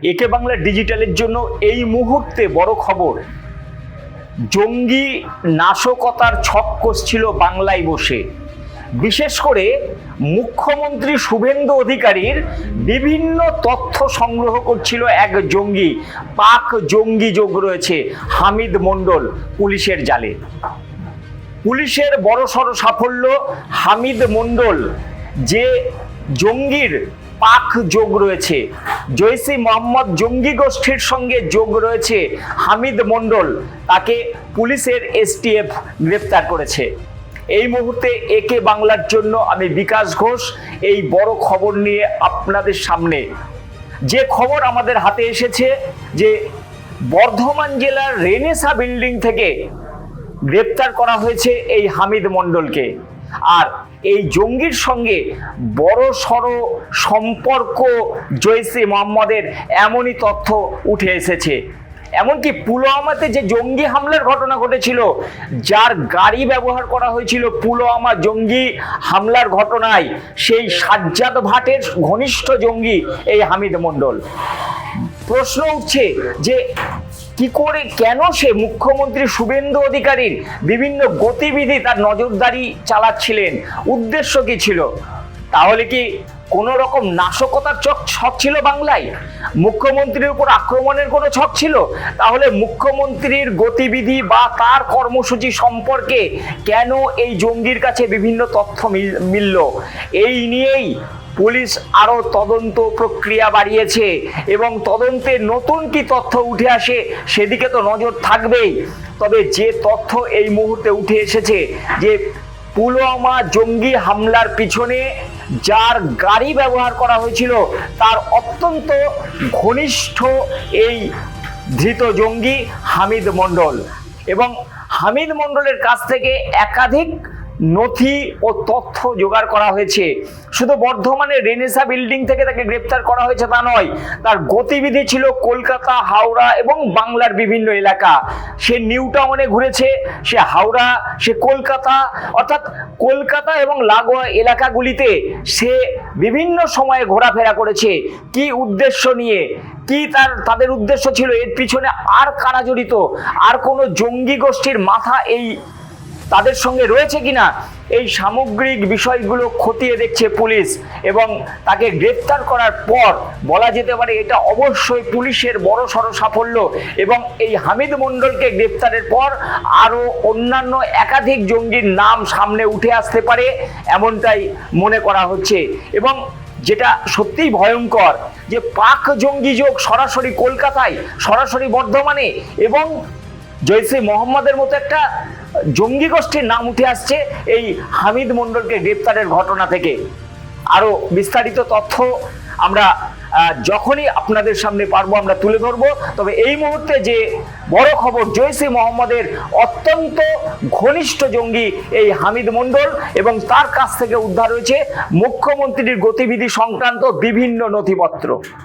একে বাংলা ডিজিটালের জন্য এই মুহূর্তে বড় খবর, জঙ্গি নাশকতার ছক কষছিল বাংলায় বসে। বিশেষ করে মুখ্যমন্ত্রী শুভেন্দু অধিকারীর বিভিন্ন তথ্য সংগ্রহ করছিল এক জঙ্গি, পাক জঙ্গি যোগ রয়েছে হামিদ মণ্ডল পুলিশের জালে। পুলিশের বড়সড় সাফল্য, হামিদ মণ্ডল যে জঙ্গির পাক যোগ রয়েছে, জৈশি মোহাম্মদ জঙ্গি গোষ্ঠীর সঙ্গে যোগ রয়েছে হামিদ মণ্ডল, তাকে পুলিশের এসটিএফ গ্রেপ্তার করেছে। এই মুহূর্তে একে বাংলার জন্য আমি বিকাশ ঘোষ এই বড় খবর নিয়ে আপনাদের সামনে। যে খবর আমাদের হাতে এসেছে যে বর্ধমান জেলার রেনেসা বিল্ডিং থেকে গ্রেপ্তার করা হয়েছে এই হামিদ মণ্ডলকে। আর এই জঙ্গির সঙ্গে বড় সড় সম্পর্ক জৈশি মোহাম্মদের, এমনই তথ্য উঠে এসেছে। এমনকি পুলওয়ামাতে যে জঙ্গি হামলার ঘটনা ঘটেছিল, যার গাড়ি ব্যবহার করা হয়েছিল পুলওয়ামা জঙ্গি হামলার ঘটনায়, সেই সাজ্জাদ ভাটের ঘনিষ্ঠ জঙ্গি এই হামিদ মণ্ডল। প্রশ্ন উঠছে যে কি করে, কেন সে মুখ্যমন্ত্রী শুভেন্দু অধিকারীর বিভিন্ন গতিবিধি তার নজরদারি চালাচ্ছিলেন, উদ্দেশ্য কি ছিল? তাহলে কি কোনো রকম নাশকতার ছক ছিল বাংলায়? মুখ্যমন্ত্রীর উপর আক্রমণের কোনো ছক ছিল? তাহলে মুখ্যমন্ত্রীর গতিবিধি বা তার কর্মসূচি সম্পর্কে কেন এই জঙ্গির কাছে বিভিন্ন তথ্য মিলল? এই নিয়েই পুলিশ আরো তদন্ত প্রক্রিয়া বাড়িয়েছে এবং তদন্তে নতুন কি তথ্য উঠে আসে সেদিকে তো নজর থাকবেই। তবে যে তথ্য এই মুহূর্তে উঠে এসেছে যে পুলওয়ামা জঙ্গি হামলার পিছনে যার গাড়ি ব্যবহার করা হয়েছিল তার অত্যন্ত ঘনিষ্ঠ এই ধৃত জঙ্গি হামিদ মণ্ডল, এবং হামিদ মণ্ডলের কাছ থেকে একাধিক নথি ও তথ্য জোগাড় করা হয়েছে। শুধু বর্ধমানের রেনেসা বিল্ডিং থেকে তাকে গ্রেপ্তার করা হয়েছে তা নয়, তার গতিবিধি ছিল কলকাতা, হাওড়া এবং বাংলার বিভিন্ন এলাকা। সে নিউ টাউনে ঘুরেছে, সে হাওড়া, সে কলকাতা, অর্থাৎ কলকাতা এবং লাগোয়া এলাকাগুলিতে সে বিভিন্ন সময়ে ঘোরাফেরা করেছে। কি উদ্দেশ্য নিয়ে, কি তাদের উদ্দেশ্য ছিল, এর পিছনে আর কারা জড়িত, আর কোনো জঙ্গি গোষ্ঠীর মাথা এই তাদের সঙ্গে রয়েছে কিনা, এই সামগ্রিক বিষয়গুলো খতিয়ে দেখছে পুলিশ। এবং তাকে গ্রেপ্তার করার পর বলা যেতে পারে এটা অবশ্যই পুলিশের বড় সড় সাফল্য, এবং এই হামিদ মণ্ডলকে গ্রেপ্তারের পর আরো অন্যান্য একাধিক জঙ্গির নাম সামনে উঠে আসতে পারে এমনটাই মনে করা হচ্ছে। এবং যেটা সত্যিই ভয়ঙ্কর যে পাক জঙ্গি যোগ সরাসরি কলকাতায়, সরাসরি বর্ধমানে, এবং জৈশে মোহাম্মদের মতো একটা জঙ্গি গোষ্ঠীর নাম উঠে আসছে এই হামিদ মণ্ডলকে গ্রেপ্তারের ঘটনা থেকে। আরো বিস্তারিত তথ্য আমরা যখনই আপনাদের সামনে পারবো আমরা তুলে ধরবো। তবে এই মুহূর্তে যে বড় খবর, জৈশে মোহাম্মদের অত্যন্ত ঘনিষ্ঠ জঙ্গি এই হামিদ মণ্ডল, এবং তার কাছ থেকে উদ্ধার হয়েছে মুখ্যমন্ত্রীর গতিবিধি সংক্রান্ত বিভিন্ন নথিপত্র।